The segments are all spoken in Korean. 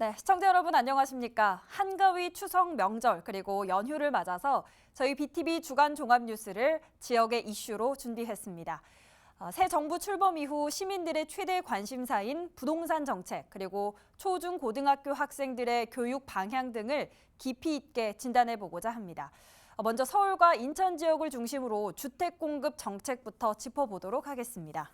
네, 시청자 여러분 안녕하십니까? 한가위 추석 명절 그리고 연휴를 맞아서 저희 BTV 주간 종합 뉴스를 지역의 이슈로 준비했습니다. 새 정부 출범 이후 시민들의 최대 관심사인 부동산 정책 그리고 초중 고등학교 학생들의 교육 방향 등을 깊이 있게 진단해보고자 합니다. 먼저 서울과 인천 지역을 중심으로 주택 공급 정책부터 짚어보도록 하겠습니다.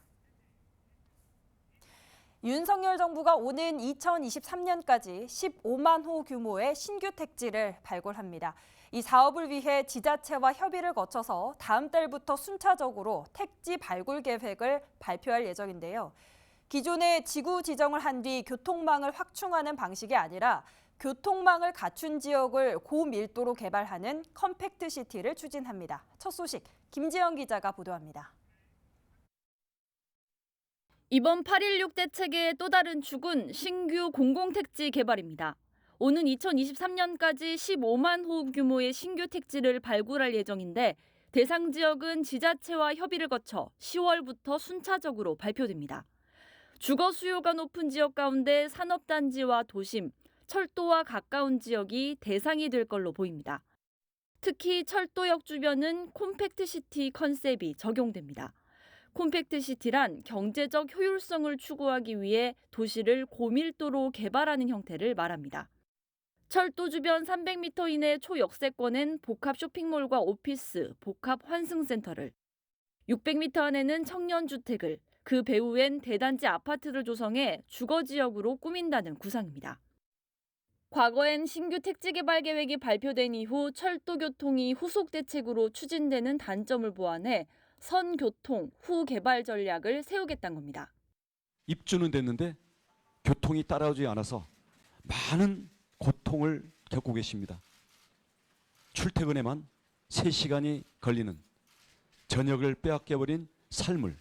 윤석열 정부가 오는 2023년까지 15만 호 규모의 신규 택지를 발굴합니다. 이 사업을 위해 지자체와 협의를 거쳐서 다음 달부터 순차적으로 택지 발굴 계획을 발표할 예정인데요. 기존에 지구 지정을 한 뒤 교통망을 확충하는 방식이 아니라 교통망을 갖춘 지역을 고밀도로 개발하는 컴팩트 시티를 추진합니다. 첫 소식 김지영 기자가 보도합니다. 이번 8.16 대책의 또 다른 축은 신규 공공택지 개발입니다. 오는 2023년까지 15만 호 규모의 신규 택지를 발굴할 예정인데 대상 지역은 지자체와 협의를 거쳐 10월부터 순차적으로 발표됩니다. 주거 수요가 높은 지역 가운데 산업단지와 도심, 철도와 가까운 지역이 대상이 될 걸로 보입니다. 특히 철도역 주변은 콤팩트시티 컨셉이 적용됩니다. 콤팩트시티란 경제적 효율성을 추구하기 위해 도시를 고밀도로 개발하는 형태를 말합니다. 철도 주변 300m 이내 초역세권엔 복합 쇼핑몰과 오피스, 복합 환승센터를, 600m 안에는 청년주택을, 그 배후엔 대단지 아파트를 조성해 주거지역으로 꾸민다는 구상입니다. 과거엔 신규 택지 개발 계획이 발표된 이후 철도 교통이 후속 대책으로 추진되는 단점을 보완해 선교통 후 개발 전략을 세우겠다는 겁니다. 입주는 됐는데 교통이 따라오지 않아서 많은 고통을 겪고 계십니다. 출퇴근에만 3시간이 걸리는 저녁을 빼앗겨버린 삶을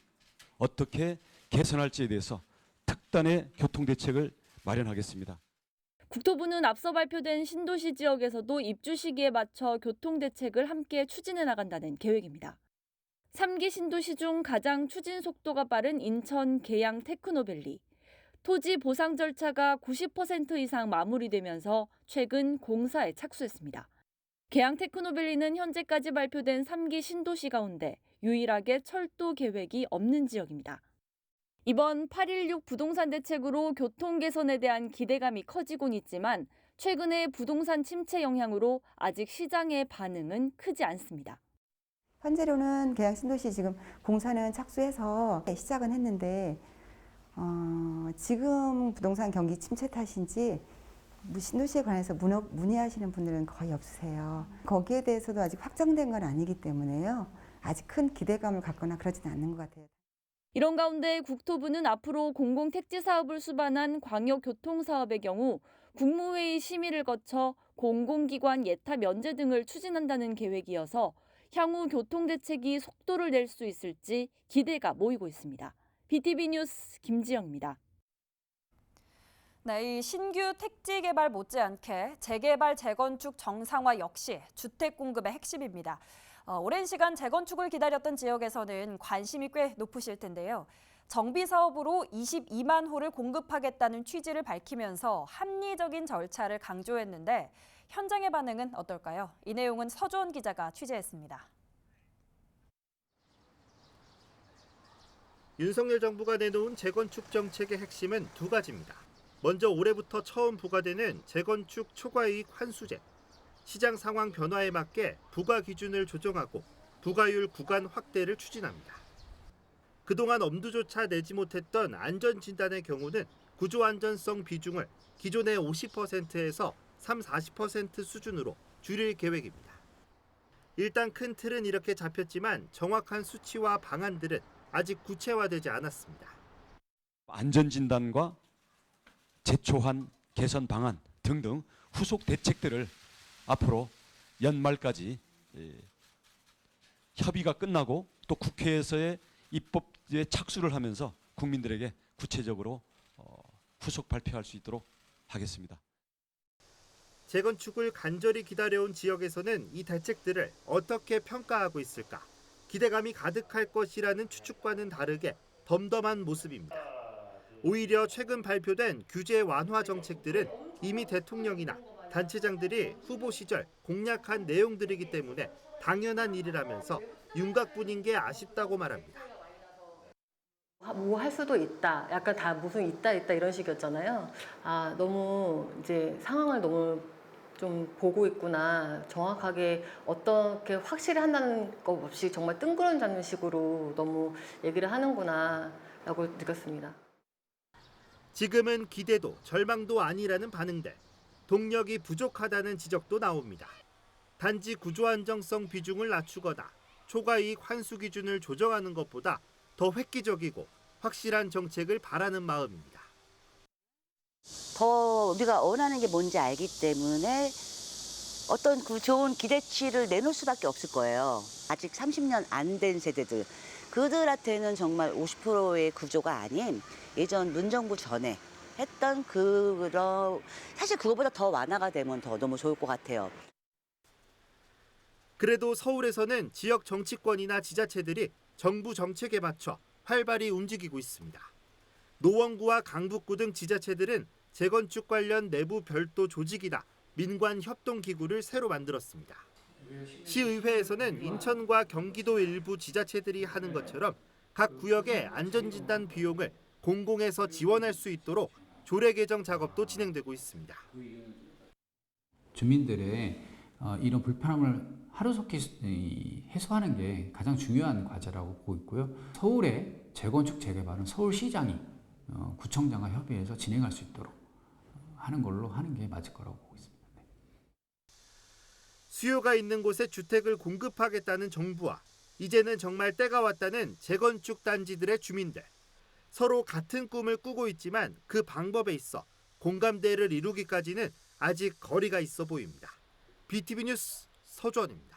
어떻게 개선할지에 대해서 특단의 교통대책을 마련하겠습니다. 국토부는 앞서 발표된 신도시 지역에서도 입주 시기에 맞춰 교통대책을 함께 추진해 나간다는 계획입니다. 3기 신도시 중 가장 추진 속도가 빠른 인천 계양 테크노밸리. 토지 보상 절차가 90% 이상 마무리되면서 최근 공사에 착수했습니다. 계양 테크노밸리는 현재까지 발표된 3기 신도시 가운데 유일하게 철도 계획이 없는 지역입니다. 이번 8.16 부동산 대책으로 교통 개선에 대한 기대감이 커지곤 있지만 최근의 부동산 침체 영향으로 아직 시장의 반응은 크지 않습니다. 현재로는 계양 신도시 지금 공사는 착수해서 시작은 했는데 지금 부동산 경기 침체 탓인지 신도시에 관해서 문의하시는 분들은 거의 없으세요. 거기에 대해서도 아직 확정된 건 아니기 때문에요. 아직 큰 기대감을 갖거나 그러지는 않는 것 같아요. 이런 가운데 국토부는 앞으로 공공택지 사업을 수반한 광역교통사업의 경우 국무회의 심의를 거쳐 공공기관 예타 면제 등을 추진한다는 계획이어서 향후 교통대책이 속도를 낼 수 있을지 기대가 모이고 있습니다. BTV 뉴스 김지영입니다. 네, 이 신규 택지 개발 못지않게 재개발, 재건축 정상화 역시 주택 공급의 핵심입니다. 오랜 시간 재건축을 기다렸던 지역에서는 관심이 꽤 높으실 텐데요. 정비 사업으로 22만 호를 공급하겠다는 취지를 밝히면서 합리적인 절차를 강조했는데 현장의 반응은 어떨까요? 이 내용은 서주원 기자가 취재했습니다. 윤석열 정부가 내놓은 재건축 정책의 핵심은 두 가지입니다. 먼저 올해부터 처음 부과되는 재건축 초과이익 환수제. 시장 상황 변화에 맞게 부과 기준을 조정하고 부과율 구간 확대를 추진합니다. 그동안 엄두조차 내지 못했던 안전진단의 경우는 구조안전성 비중을 기존의 50%에서 30-40% 수준으로 줄일 계획입니다. 일단 큰 틀은 이렇게 잡혔지만 정확한 수치와 방안들은 아직 구체화되지 않았습니다. 안전진단과 제초한 개선 방안 등등 후속 대책들을 앞으로 연말까지 협의가 끝나고 또 국회에서의 입법에 착수를 하면서 국민들에게 구체적으로 후속 발표할 수 있도록 하겠습니다. 재건축을 간절히 기다려온 지역에서는 이 대책들을 어떻게 평가하고 있을까? 기대감이 가득할 것이라는 추측과는 다르게 덤덤한 모습입니다. 오히려 최근 발표된 규제 완화 정책들은 이미 대통령이나 단체장들이 후보 시절 공약한 내용들이기 때문에 당연한 일이라면서 윤곽뿐인 게 아쉽다고 말합니다. 뭐 할 수도 있다. 약간 다 무슨 있다 이런 식이었잖아요. 아, 너무 이제 상황을 너무 좀 보고 있구나. 정확하게 어떻게 확실히 한다는 것 없이 정말 뜬구름 잡는 식으로 너무 얘기를 하는구나라고 느꼈습니다. 지금은 기대도 절망도 아니라는 반응대 동력이 부족하다는 지적도 나옵니다. 단지 구조 안정성 비중을 낮추거나 초과이익 환수 기준을 조정하는 것보다 더 획기적이고 확실한 정책을 바라는 마음입니다. 더 우리가 원하는 게 뭔지 알기 때문에 어떤 그 좋은 기대치를 내놓을 수밖에 없을 거예요. 아직 30년 안 된 세대들. 그들한테는 정말 50%의 구조가 아닌 예전 문정부 전에 했던 그런 사실 그거보다 더 완화가 되면 더 너무 좋을 것 같아요. 그래도 서울에서는 지역 정치권이나 지자체들이 정부 정책에 맞춰 활발히 움직이고 있습니다. 노원구와 강북구 등 지자체들은 재건축 관련 내부 별도 조직이나 민관 협동기구를 새로 만들었습니다. 시의회에서는 인천과 경기도 일부 지자체들이 하는 것처럼 각 구역의 안전진단 비용을 공공에서 지원할 수 있도록 조례 개정 작업도 진행되고 있습니다. 주민들의 이런 불편함을 하루속히 해소하는 게 가장 중요한 과제라고 보고 있고요. 서울의 재건축 재개발은 서울시장이 구청장과 협의해서 진행할 수 있도록 하는 걸로 하는 게 맞을 거라고 보고 있습니다. 수요가 있는 곳에 주택을 공급하겠다는 정부와 이제는 정말 때가 왔다는 재건축 단지들의 주민들. 서로 같은 꿈을 꾸고 있지만 그 방법에 있어 공감대를 이루기까지는 아직 거리가 있어 보입니다. BTV 뉴스 서주원입니다.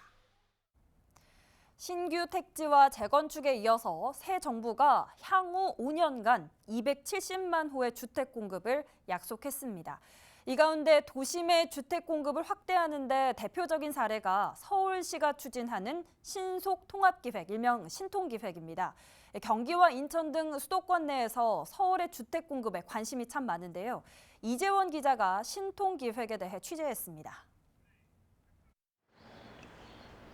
신규 택지와 재건축에 이어서 새 정부가 향후 5년간 270만 호의 주택 공급을 약속했습니다. 이 가운데 도심의 주택 공급을 확대하는 데 대표적인 사례가 서울시가 추진하는 신속통합기획, 일명 신통기획입니다. 경기와 인천 등 수도권 내에서 서울의 주택 공급에 관심이 참 많은데요. 이재원 기자가 신통기획에 대해 취재했습니다.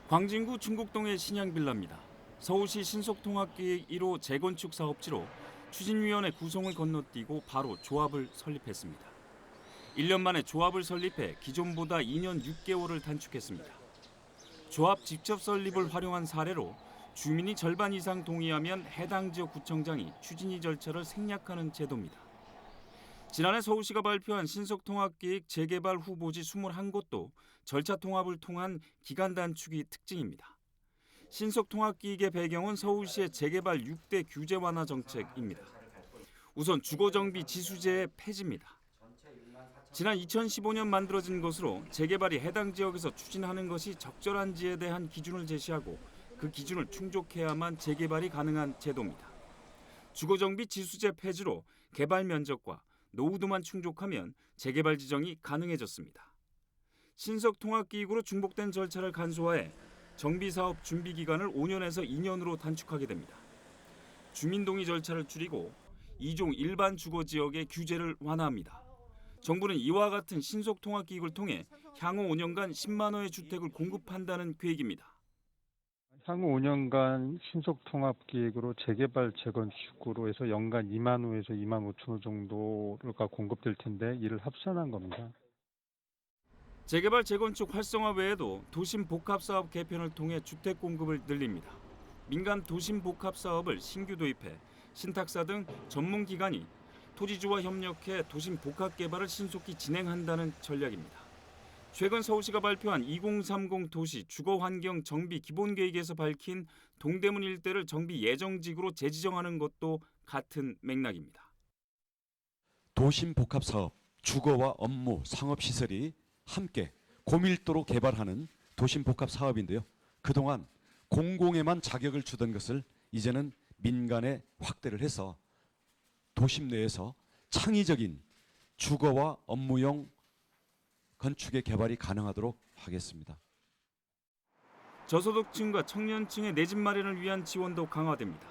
광진구 중곡동의 신양빌라입니다. 서울시 신속통합기획 1호 재건축 사업지로 추진위원회 구성을 건너뛰고 바로 조합을 설립했습니다. 1년 만에 조합을 설립해 기존보다 2년 6개월을 단축했습니다. 조합 직접 설립을 활용한 사례로 주민이 절반 이상 동의하면 해당 지역 구청장이 추진위 절차를 생략하는 제도입니다. 지난해 서울시가 발표한 신속통합기획 재개발 후보지 21곳도 절차 통합을 통한 기간 단축이 특징입니다. 신속통합기획의 배경은 서울시의 재개발 6대 규제 완화 정책입니다. 우선 주거정비 지수제의 폐지입니다. 지난 2015년 만들어진 것으로 재개발이 해당 지역에서 추진하는 것이 적절한지에 대한 기준을 제시하고 그 기준을 충족해야만 재개발이 가능한 제도입니다. 주거정비 지수제 폐지로 개발 면적과 노후도만 충족하면 재개발 지정이 가능해졌습니다. 신속통합기획으로 중복된 절차를 간소화해 정비사업 준비기간을 5년에서 2년으로 단축하게 됩니다. 주민동의 절차를 줄이고 2종 일반 주거지역의 규제를 완화합니다. 정부는 이와 같은 신속통합기획을 통해 향후 5년간 10만 호의 주택을 공급한다는 계획입니다. 향후 5년간 신속통합기획으로 재개발 재건축으로 해서 연간 2만 호에서 2만 5천 호 정도가 공급될 텐데 이를 합산한 겁니다. 재개발 재건축 활성화 외에도 도심 복합사업 개편을 통해 주택 공급을 늘립니다. 민간 도심 복합사업을 신규 도입해 신탁사 등 전문기관이 토지주와 협력해 도심 복합 개발을 신속히 진행한다는 전략입니다. 최근 서울시가 발표한 2030 도시 주거환경 정비 기본계획에서 밝힌 동대문 일대를 정비 예정지구로 재지정하는 것도 같은 맥락입니다. 도심 복합 사업, 주거와 업무, 상업시설이 함께 고밀도로 개발하는 도심 복합 사업인데요. 그동안 공공에만 자격을 주던 것을 이제는 민간에 확대를 해서 도심 내에서 창의적인 주거와 업무용 건축의 개발이 가능하도록 하겠습니다. 저소득층과 청년층의 내 집 마련을 위한 지원도 강화됩니다.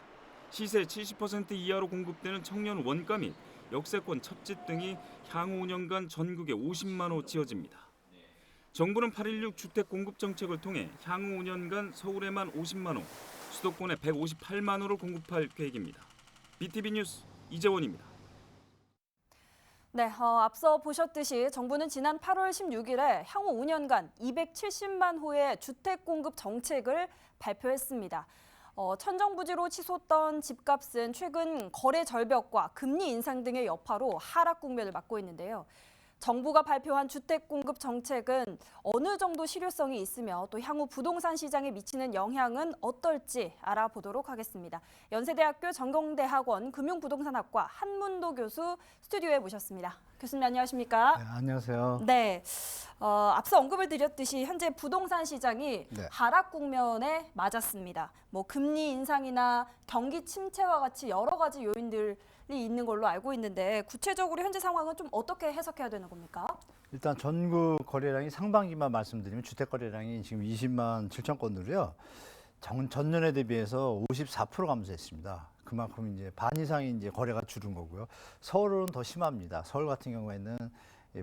시세 70% 이하로 공급되는 청년 원가 및 역세권 첩집 등이 향후 5년간 전국에 50만 호 지어집니다. 정부는 8.16 주택 공급 정책을 통해 향후 5년간 서울에만 50만 호, 수도권에 158만 호를 공급할 계획입니다. BTV 뉴스 이재원입니다. 네, 앞서 보셨듯이 정부는 지난 8월 16일에 향후 5년간 270만 호의 주택 공급 정책을 발표했습니다. 천정부지로 치솟던 집값은 최근 거래 절벽과 금리 인상 등의 여파로 하락 국면을 맞고 있는데요. 정부가 발표한 주택 공급 정책은 어느 정도 실효성이 있으며 또 향후 부동산 시장에 미치는 영향은 어떨지 알아보도록 하겠습니다. 연세대학교 전공대학원 금융부동산학과 한문도 교수 스튜디오에 모셨습니다. 교수님 안녕하십니까? 네, 안녕하세요. 네, 앞서 언급을 드렸듯이 현재 부동산 시장이 네. 하락 국면에 맞았습니다. 뭐 금리 인상이나 경기 침체와 같이 여러 가지 요인들이 있는 걸로 알고 있는데 구체적으로 현재 상황은 좀 어떻게 해석해야 되는 겁니까? 일단 전국 거래량이 상반기만 말씀드리면 주택 거래량이 지금 20만 7천 건으로요. 전년에 대비해서 54% 감소했습니다. 그만큼 이제 반 이상이 이제 거래가 줄은 거고요. 서울은 더 심합니다. 서울 같은 경우에는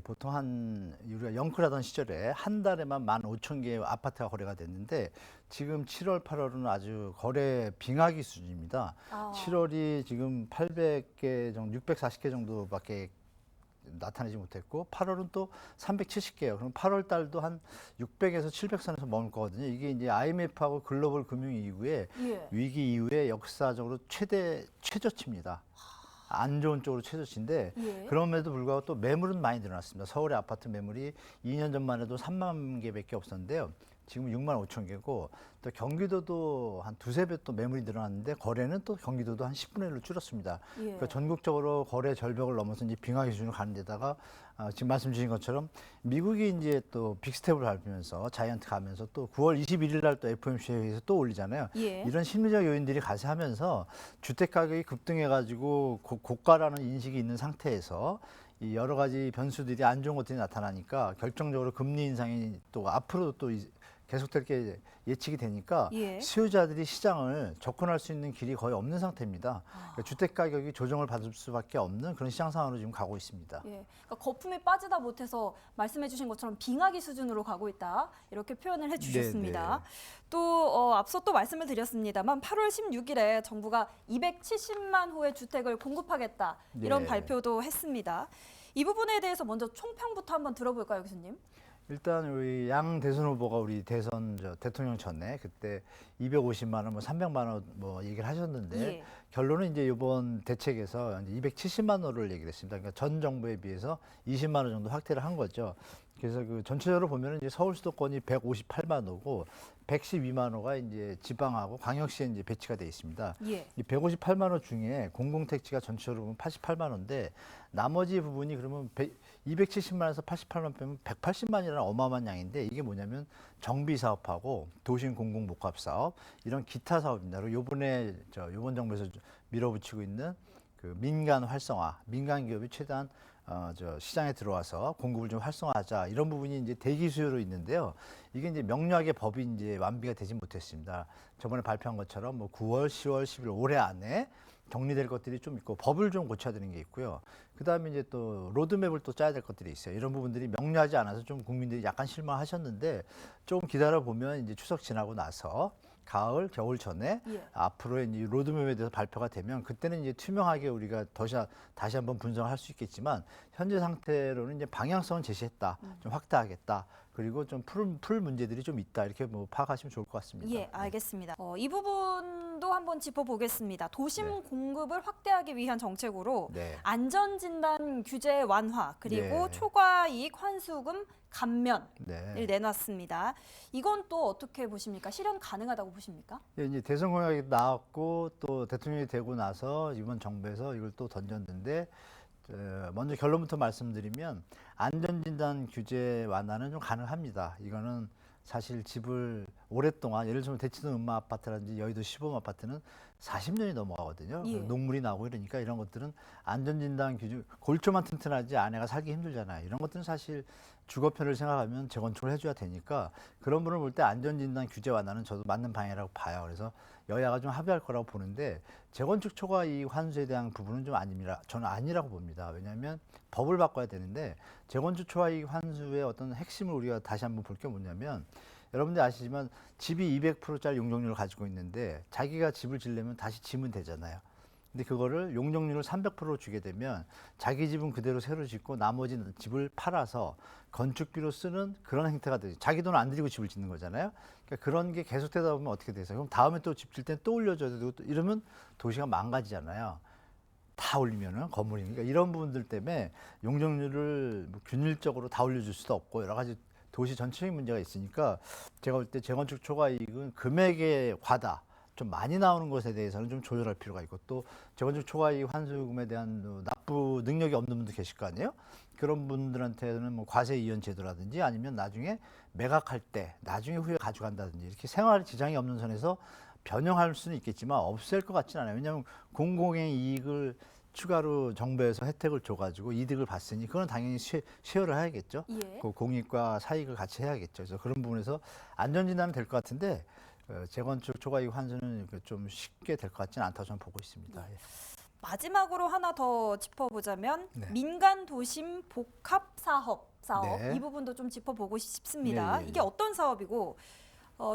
보통 우리가 영끌하던 시절에 한 달에만 15,000개의 아파트가 거래가 됐는데 지금 7월, 8월은 아주 거래 빙하기 수준입니다. 7월이 지금 800개 정도, 640개 정도밖에 나타내지 못했고 8월은 또 370개요. 그럼 8월 달도 한 600에서 700선에서 머물 거거든요. 이게 이제 IMF하고 글로벌 금융 이후에 위기 이후에 역사적으로 최저치입니다. 안 좋은 쪽으로 최저치인데 그럼에도 불구하고 또 매물은 많이 늘어났습니다. 서울의 아파트 매물이 2년 전만 해도 3만 개밖에 없었는데요. 지금 6만 5천 개고 또 경기도도 한 두세 배 또 매물이 늘어났는데 거래는 또 경기도도 한 10분의 1로 줄었습니다. 그러니까 전국적으로 거래 절벽을 넘어서 이제 빙하 기준으로 가는 데다가 지금 말씀 주신 것처럼 미국이 이제 또 빅스텝을 밟으면서 자이언트 가면서 또 9월 21일 날 또 FOMC에서 또 올리잖아요. 이런 심리적 요인들이 가세하면서 주택 가격이 급등해 가지고 고가라는 인식이 있는 상태에서 이 여러 가지 변수들이 안 좋은 것들이 나타나니까 결정적으로 금리 인상이 또 앞으로도 또 계속될 게 예측이 되니까 수요자들이 시장을 접근할 수 있는 길이 거의 없는 상태입니다. 그러니까 주택 가격이 조정을 받을 수밖에 없는 그런 시장 상황으로 지금 가고 있습니다. 그러니까 거품이 빠지다 못해서 말씀해주신 것처럼 빙하기 수준으로 가고 있다 이렇게 표현을 해주셨습니다. 또 앞서 또 말씀을 드렸습니다만 8월 16일에 정부가 270만 호의 주택을 공급하겠다 이런 발표도 했습니다. 이 부분에 대해서 먼저 총평부터 한번 들어볼까요, 교수님? 일단 우리 양 대선 후보가 우리 대통령 전에 그때 250만 원, 뭐 300만 원 뭐 얘기를 하셨는데 결론은 이제 이번 대책에서 이제 270만 원을 얘기를 했습니다. 그러니까 전 정부에 비해서 20만 원 정도 확대를 한 거죠. 그래서 그 전체적으로 보면은 이제 서울 수도권이 158만 호고 112만 호가 이제 지방하고 광역시에 이제 배치가 돼 있습니다. 이 158만 호 중에 공공택지가 전체적으로 보면 88만 호인데 나머지 부분이 그러면 270만에서 88만 빼면 180만이라는 어마어마한 양인데 이게 뭐냐면 정비 사업하고 도심 공공 복합 사업 이런 기타 사업입니다. 그리고 요번 정부에서 밀어붙이고 있는 그 민간 활성화, 민간 기업이 최대한 시장에 들어와서 공급을 좀 활성화하자 이런 부분이 이제 대기 수요로 있는데요. 이게 이제 명료하게 법이 이제 완비가 되지 못했습니다. 저번에 발표한 것처럼 뭐 9월, 10월, 11월 올해 안에 정리될 것들이 좀 있고 법을 좀 고쳐야 되는 게 있고요. 그다음에 이제 또 로드맵을 또 짜야 될 것들이 있어요. 이런 부분들이 명료하지 않아서 좀 국민들이 약간 실망하셨는데 조금 기다려 보면 이제 추석 지나고 나서 가을, 겨울 전에 앞으로 이제 로드맵에 대해서 발표가 되면 그때는 이제 투명하게 우리가 다시 한번 분석을 할 수 있겠지만 현재 상태로는 이제 방향성은 제시했다. 좀 확대하겠다. 그리고 좀 풀 문제들이 좀 있다. 이렇게 뭐 파악하시면 좋을 것 같습니다. 알겠습니다. 이 부분도 한번 짚어보겠습니다. 도심 공급을 확대하기 위한 정책으로 안전진단 규제 완화 그리고 초과이익 환수금 감면을 내놨습니다. 이건 또 어떻게 보십니까? 실현 가능하다고 보십니까? 이제 대선 공약이 나왔고 또 대통령이 되고 나서 이번 정부에서 이걸 또 던졌는데 먼저 결론부터 말씀드리면 안전진단 규제 완화는 좀 가능합니다. 이거는 사실 집을 오랫동안 예를 들면 대치동 음마 아파트라든지 여의도 시범 아파트는 40년이 넘어가거든요. 녹물이 나고 이러니까 이런 것들은 안전진단 규제 골조만 튼튼하지 아내가 살기 힘들잖아요. 이런 것들은 사실 주거편을 생각하면 재건축을 해줘야 되니까 그런 분을 볼 때 안전진단 규제 완화는 저도 맞는 방향이라고 봐요. 그래서 여야가 좀 합의할 거라고 보는데 재건축 초과 이익 환수에 대한 부분은 좀 아닙니다. 저는 아니라고 봅니다. 왜냐하면 법을 바꿔야 되는데 재건축 초과 이익 환수의 어떤 핵심을 우리가 다시 한번 볼 게 뭐냐면 여러분들 아시지만 집이 200%짜리 용적률을 가지고 있는데 자기가 집을 지려면 다시 지면 되잖아요. 근데 그거를 용적률을 300%로 주게 되면 자기 집은 그대로 새로 짓고 나머지 집을 팔아서 건축비로 쓰는 그런 행태가 되죠. 자기 돈 안 들이고 집을 짓는 거잖아요. 그러니까 그런 게 계속되다 보면 어떻게 되세요? 그럼 다음에 또 집 질 때 또 올려줘야 되고 또 이러면 도시가 망가지잖아요. 다 올리면은 건물이니까 그러니까 이런 부분들 때문에 용적률을 뭐 균일적으로 다 올려줄 수도 없고 여러 가지 도시 전체적인 문제가 있으니까 제가 볼 때 재건축 초과 이익은 금액의 과다 좀 많이 나오는 것에 대해서는 좀 조절할 필요가 있고 또 재건축 초과 이익 환수금에 대한 납부 능력이 없는 분도 계실 거 아니에요? 그런 분들한테는 뭐 과세 이연 제도라든지 아니면 나중에 매각할 때 나중에 후에 가져간다든지 이렇게 생활 지장이 없는 선에서 변형할 수는 있겠지만 없앨 것 같지는 않아요. 왜냐하면 공공의 이익을 추가로 정부에서 혜택을 줘가지고 이득을 봤으니 그건 당연히 쉐어를 해야겠죠. 예. 그 공익과 사익을 같이 해야겠죠. 그래서 그런 부분에서 안전진단은 될 것 같은데 재건축 초과이익 환수는 좀 쉽게 될 것 같지는 않다고 저는 보고 있습니다. 예. 마지막으로 하나 더 짚어보자면 네. 민간 도심 복합 사업 네. 이 부분도 좀 짚어보고 싶습니다. 예, 예, 이게 어떤 사업이고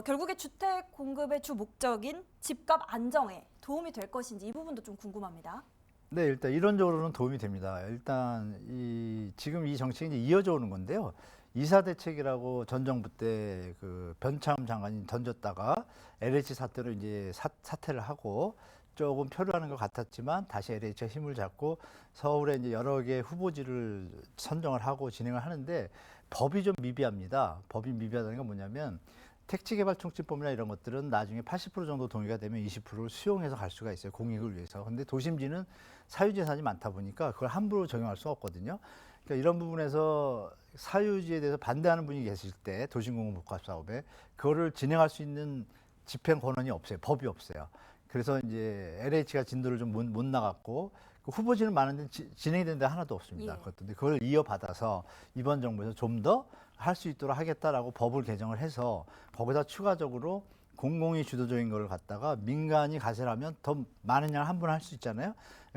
결국에 주택 공급의 주 목적인 집값 안정에 도움이 될 것인지 이 부분도 좀 궁금합니다. 네, 일단 이론적으로는 도움이 됩니다. 일단 지금 이 정책이 이제 이어져 오는 건데요. 이사 대책이라고 전 정부 때 그 변창흠 장관이 던졌다가 LH 사태로 이제 사퇴를 하고 조금 표류하는 것 같았지만 다시 LH가 힘을 잡고 서울에 이제 여러 개 후보지를 선정을 하고 진행을 하는데 법이 좀 미비합니다. 법이 미비하다는 건 뭐냐면 택지개발촉진법이나 이런 것들은 나중에 80% 정도 동의가 되면 20%를 수용해서 갈 수가 있어요. 공익을 위해서. 근데 도심지는 사유재산이 많다 보니까 그걸 함부로 적용할 수 없거든요. 그러니까 이런 부분에서 사유지에 대해서 반대하는 분이 계실 때 도심공원복합사업에 그거를 진행할 수 있는 집행 권한이 없어요. 법이 없어요. 그래서 이제 LH가 진도를 좀 못 나갔고 그 후보지는 많은데 진행이 되는 데 하나도 없습니다. 예. 그것도 그걸 이어받아서 이번 정부에서 좀 더 할 수 있도록 하겠다라고 법을 개정을 해서 거기다 추가적으로 공공이 주도적인 걸 갖다가 민간이 가세하면 더 많은 양을 한 번 할 수 있잖아요.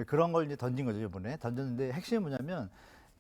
그런 걸 이제 던진 거죠, 이번에. 던졌는데 핵심이 뭐냐면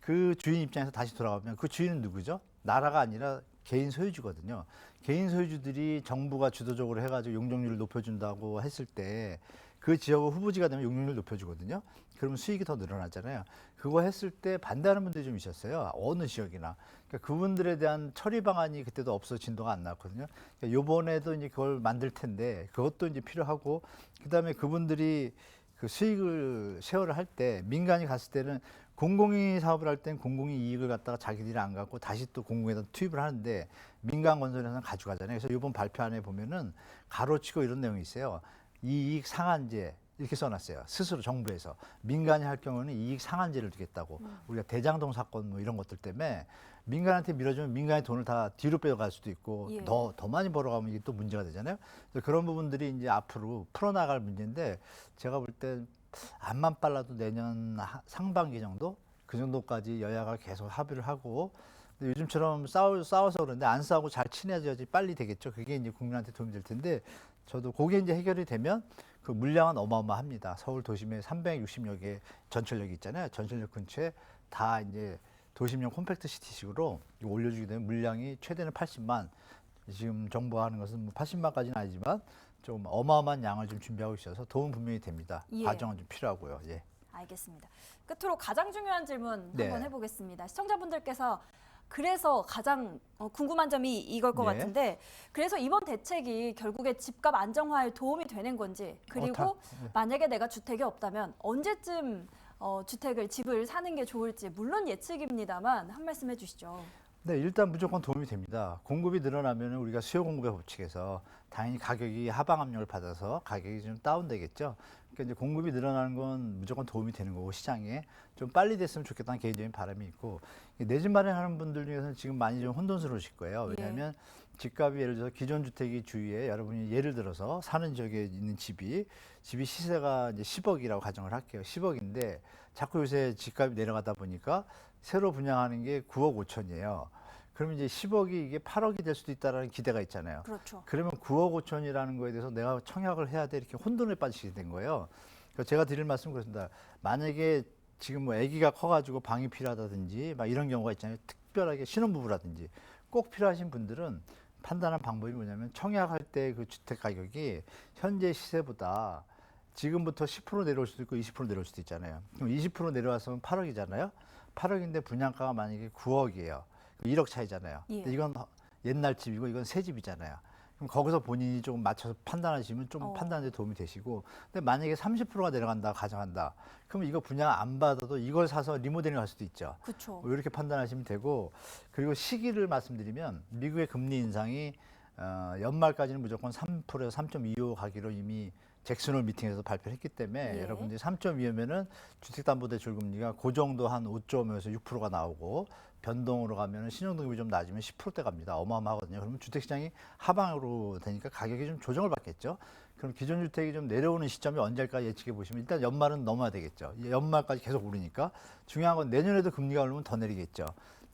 그 주인 입장에서 다시 돌아가면 그 주인은 누구죠? 나라가 아니라 개인 소유주거든요. 개인 소유주들이 정부가 주도적으로 해가지고 용적률을 높여준다고 했을 때 그 지역의 후보지가 되면 용적률을 높여주거든요. 그러면 수익이 더 늘어나잖아요. 그거 했을 때 반대하는 분들이 좀 있었어요. 어느 지역이나. 그러니까 그분들에 대한 처리 방안이 그때도 없어 진도가 안 나왔거든요. 그러니까 요번에도 이제 그걸 만들 텐데 그것도 이제 필요하고 그다음에 그분들이 그 수익을 쉐어를 할 때 민간이 갔을 때는 공공이 사업을 할 땐 공공이 이익을 갖다가 자기들이 안 갖고 다시 또 공공에다 투입을 하는데 민간 건설에서는 가져가잖아요. 그래서 이번 발표안에 보면은 가로치고 이런 내용이 있어요. 이익 상한제 이렇게 써놨어요. 스스로 정부에서 많이 할 경우는 이익 상한제를 두겠다고. 우리가 대장동 사건 뭐 이런 것들 때문에 민간한테 밀어주면 민간의 돈을 다 뒤로 빼갈 수도 있고 예. 더 많이 벌어가면 이게 또 문제가 되잖아요. 그래서 그런 부분들이 이제 앞으로 풀어나갈 문제인데 제가 볼 때 암만 빨라도 내년 상반기 정도 그 정도까지 여야가 계속 합의를 하고 근데 요즘처럼 싸워서 그런데 안 싸우고 잘 친해져야지 빨리 되겠죠. 그게 이제 국민한테 도움이 될 텐데 저도 그게 이제 해결이 되면 그 물량은 어마어마합니다. 서울 도심에 360여 개 전철역이 있잖아요. 전철역 근처에 다 이제 도심형 콤팩트 시티식으로 올려주게 되면 물량이 최대는 80만. 지금 정부가 하는 것은 뭐 80만까지는 아니지만 좀 어마어마한 양을 좀 준비하고 있어서 도움 분명히 됩니다. 예. 과정은 좀 필요하고요. 예. 알겠습니다. 끝으로 가장 중요한 질문 네. 한번 해보겠습니다. 시청자분들께서 그래서 가장 궁금한 점이 이걸 것 네. 같은데 그래서 이번 대책이 결국에 집값 안정화에 도움이 되는 건지 그리고 네. 만약에 내가 주택이 없다면 언제쯤 집을 사는 게 좋을지 물론 예측입니다만 한 말씀 해주시죠. 네, 일단 무조건 도움이 됩니다. 공급이 늘어나면 우리가 수요 공급의 법칙에서 당연히 가격이 하방 압력을 받아서 가격이 좀 다운되겠죠. 그러니까 이제 공급이 늘어나는 건 무조건 도움이 되는 거고 시장에 좀 빨리 됐으면 좋겠다는 개인적인 바람이 있고 내 집 마련하는 분들 중에서는 지금 많이 좀 혼돈스러우실 거예요. 왜냐하면 집값이 예를 들어서 기존 주택이 주위에 여러분이 예를 들어서 사는 지역에 있는 집이 시세가 이제 10억이라고 가정을 할게요. 10억인데 자꾸 요새 집값이 내려가다 보니까 새로 분양하는 게 9억 5천이에요. 그러면 이제 10억이 이게 8억이 될 수도 있다라는 기대가 있잖아요. 그렇죠. 그러면 9억 5천이라는 거에 대해서 내가 청약을 해야 돼 이렇게 혼돈에 빠지게 된 거예요. 그래서 제가 드릴 말씀은 그렇습니다. 만약에 지금 뭐 아기가 커가지고 방이 필요하다든지 막 이런 경우가 있잖아요. 특별하게 신혼부부라든지 꼭 필요하신 분들은 판단한 방법이 뭐냐면 청약할 때 그 주택 가격이 현재 시세보다 지금부터 10% 내려올 수도 있고 20% 내려올 수도 있잖아요. 그럼 20% 내려왔으면 8억이잖아요. 8억인데 분양가가 만약에 9억이에요. 1억 차이잖아요. 예. 근데 이건 옛날 집이고 이건 새 집이잖아요. 그럼 거기서 본인이 조금 맞춰서 판단하시면 좀 판단에 도움이 되시고, 근데 만약에 30%가 내려간다 가정한다. 그러면 이거 분양 안 받아도 이걸 사서 리모델링 할 수도 있죠. 그렇죠. 이렇게 판단하시면 되고, 그리고 시기를 말씀드리면 미국의 금리 인상이 연말까지는 무조건 3%에서 3.25 가기로 이미 잭슨홀 미팅에서 발표를 했기 때문에 예. 여러분들이 3.25면은 주택담보대출 금리가 그 정도 한 5.5에서 6%가 나오고, 변동으로 가면은 신용등급이 좀 낮으면 10%대 갑니다. 어마어마하거든요. 그러면 주택시장이 하방으로 되니까 가격이 좀 조정을 받겠죠. 그럼 기존 주택이 좀 내려오는 시점이 언제일까 예측해 보시면 일단 연말은 넘어야 되겠죠. 연말까지 계속 오르니까 중요한 건 내년에도 금리가 오르면 더 내리겠죠.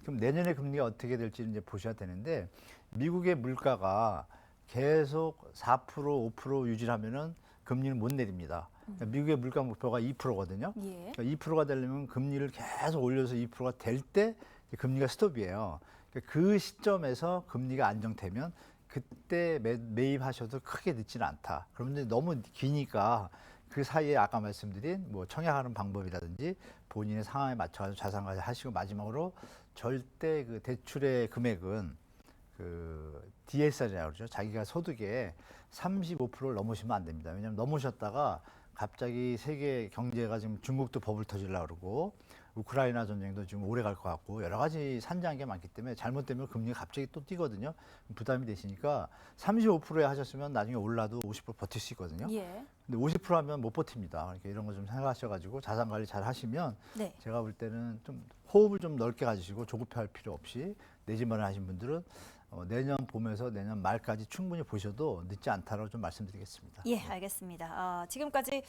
그럼 내년에 금리가 어떻게 될지 이제 보셔야 되는데, 미국의 물가가 계속 4%, 5% 유지하면은 금리는 못 내립니다. 그러니까 미국의 물가 목표가 2%거든요. 예. 그러니까 2%가 되려면 금리를 계속 올려서 2%가 될 때 금리가 스톱이에요. 그러니까 그 시점에서 금리가 안정되면 그때 매입하셔도 크게 늦지는 않다. 그런데 너무 기니까 그 사이에 아까 말씀드린 뭐 청약하는 방법이라든지 본인의 상황에 맞춰서 자산관리 하시고, 마지막으로 절대 그 대출의 금액은 그 DSR이라고 그러죠. 자기가 소득의 35%를 넘으시면 안 됩니다. 왜냐하면 넘으셨다가 갑자기 세계 경제가 지금 중국도 버블 터지려고 그러고 우크라이나 전쟁도 지금 오래 갈 것 같고 여러 가지 산재한 게 많기 때문에 잘못되면 금리가 갑자기 또 뛰거든요. 부담이 되시니까 35%에 하셨으면 나중에 올라도 50% 버틸 수 있거든요. 예. 근데 50% 하면 못 버팁니다. 그러니까 이런 거 좀 생각하셔가지고 자산 관리 잘 하시면 네. 제가 볼 때는 좀 호흡을 좀 넓게 가지시고 조급해할 필요 없이 내 집 마련하신 분들은 내년 봄에서 내년 말까지 충분히 보셔도 늦지 않다라고 좀 말씀드리겠습니다. 예, 알겠습니다. 지금까지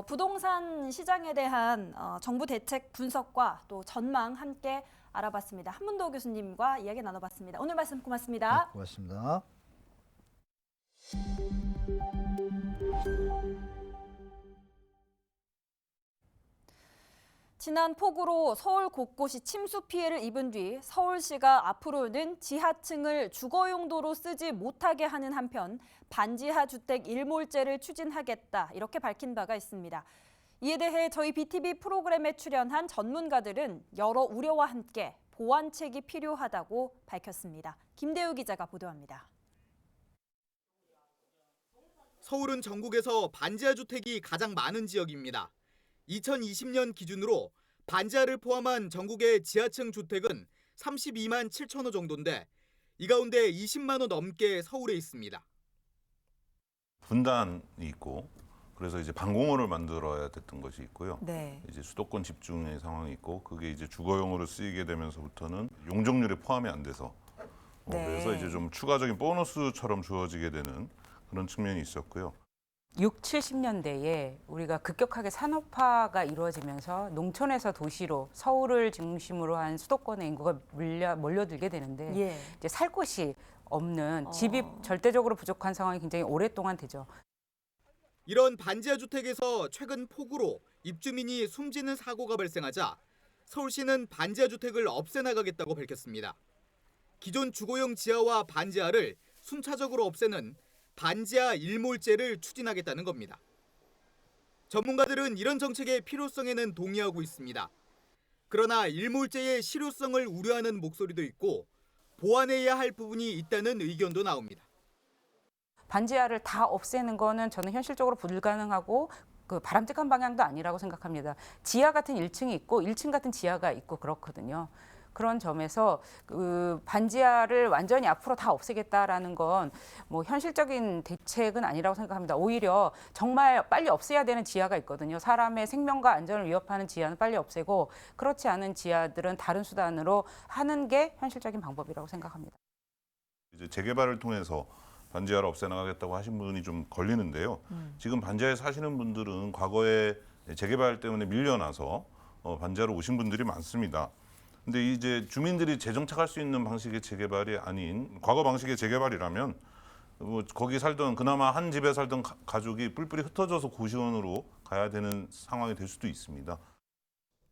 부동산 시장에 대한 정부 대책 분석과 또 전망 함께 알아봤습니다. 한문도 교수님과 이야기 나눠봤습니다. 오늘 말씀 고맙습니다. 네, 고맙습니다. 지난 폭우로 서울 곳곳이 침수 피해를 입은 뒤 서울시가 앞으로는 지하층을 주거용도로 쓰지 못하게 하는 한편 반지하 주택 일몰제를 추진하겠다, 이렇게 밝힌 바가 있습니다. 이에 대해 저희 BTV 프로그램에 출연한 전문가들은 여러 우려와 함께 보완책이 필요하다고 밝혔습니다. 김대우 기자가 보도합니다. 서울은 전국에서 반지하 주택이 가장 많은 지역입니다. 2020년 기준으로 반지하를 포함한 전국의 지하층 주택은 32만 7천 호 정도인데 이 가운데 20만 호 넘게 서울에 있습니다. 분단이 있고 그래서 이제 방공호를 만들어야 됐던 것이 있고요. 네. 이제 수도권 집중의 상황이 있고 그게 이제 주거용으로 쓰이게 되면서부터는 용적률이 포함이 안 돼서 네. 그래서 이제 좀 추가적인 보너스처럼 주어지게 되는 그런 측면이 있었고요. 6, 70년대에 우리가 급격하게 산업화가 이루어지면서 농촌에서 도시로 서울을 중심으로 한 수도권의 인구가 몰려들게 되는데 예. 이제 살 곳이 없는 집이 절대적으로 부족한 상황이 굉장히 오랫동안 되죠. 이런 반지하 주택에서 최근 폭우로 입주민이 숨지는 사고가 발생하자 서울시는 반지하 주택을 없애나가겠다고 밝혔습니다. 기존 주거용 지하와 반지하를 순차적으로 없애는 반지하 일몰제를 추진하겠다는 겁니다. 전문가들은 이런 정책의 필요성에는 동의하고 있습니다. 그러나 일몰제의 실효성을 우려하는 목소리도 있고 보완해야 할 부분이 있다는 의견도 나옵니다. 반지하를 다 없애는 거는 저는 현실적으로 불가능하고 그 바람직한 방향도 아니라고 생각합니다. 지하 같은 1층이 있고 1층 같은 지하가 있고 그렇거든요. 그런 점에서 그 반지하를 완전히 앞으로 다 없애겠다라는 건 뭐 현실적인 대책은 아니라고 생각합니다. 오히려 정말 빨리 없애야 되는 지하가 있거든요. 사람의 생명과 안전을 위협하는 지하는 빨리 없애고 그렇지 않은 지하들은 다른 수단으로 하는 게 현실적인 방법이라고 생각합니다. 이제 재개발을 통해서 반지하를 없애나가겠다고 하신 분이 좀 걸리는데요. 지금 반지하에 사시는 분들은 과거에 재개발 때문에 밀려나서 반지하로 오신 분들이 많습니다. 근데 이제 주민들이 재정착할 수 있는 방식의 재개발이 아닌 과거 방식의 재개발이라면 뭐 거기 살던 그나마 한 집에 살던 가족이 뿔뿔이 흩어져서 고시원으로 가야 되는 상황이 될 수도 있습니다.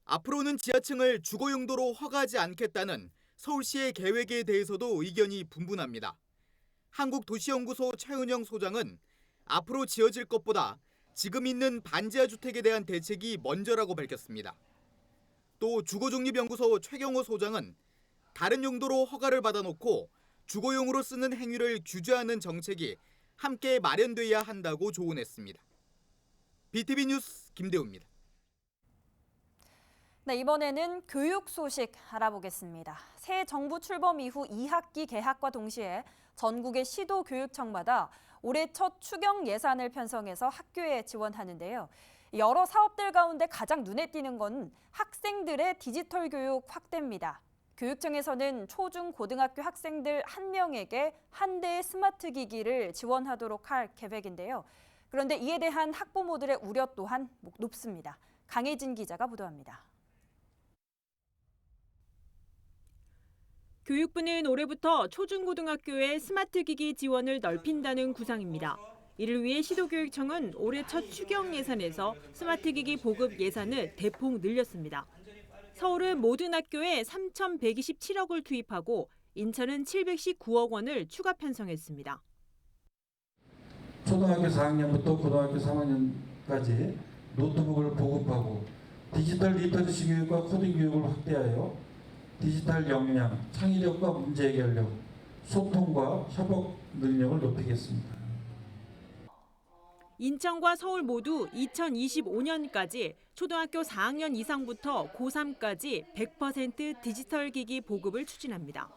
앞으로는 지하층을 주거 용도로 허가하지 않겠다는 서울시의 계획에 대해서도 의견이 분분합니다. 한국도시연구소 최은영 소장은 앞으로 지어질 것보다 지금 있는 반지하 주택에 대한 대책이 먼저라고 밝혔습니다. 또 주거중립연구소 최경호 소장은 다른 용도로 허가를 받아놓고 주거용으로 쓰는 행위를 규제하는 정책이 함께 마련돼야 한다고 조언했습니다. BTV 뉴스 김대우입니다. 네, 이번에는 교육 소식 알아보겠습니다. 새 정부 출범 이후 2학기 개학과 동시에 전국의 시도교육청마다 올해 첫 추경 예산을 편성해서 학교에 지원하는데요. 여러 사업들 가운데 가장 눈에 띄는 건 학생들의 디지털 교육 확대입니다. 교육청에서는 초중 고등학교 학생들 1명에게 한 대의 스마트 기기를 지원하도록 할 계획인데요. 그런데 이에 대한 학부모들의 우려 또한 높습니다. 강혜진 기자가 보도합니다. 교육부는 올해부터 초중고등학교의 스마트 기기 지원을 넓힌다는 구상입니다. 이를 위해 시도교육청은 올해 첫 추경 예산에서 스마트 기기 보급 예산을 대폭 늘렸습니다. 서울은 모든 학교에 3,127억을 투입하고 인천은 719억 원을 추가 편성했습니다. 초등학교 4학년부터 고등학교 3학년까지 노트북을 보급하고 디지털 리터러시 교육과 코딩 교육을 확대하여 디지털 역량, 창의력과 문제 해결력, 소통과 협업 능력을 높이겠습니다. 인천과 서울 모두 2025년까지 초등학교 4학년 이상부터 고3까지 100% 디지털 기기 보급을 추진합니다.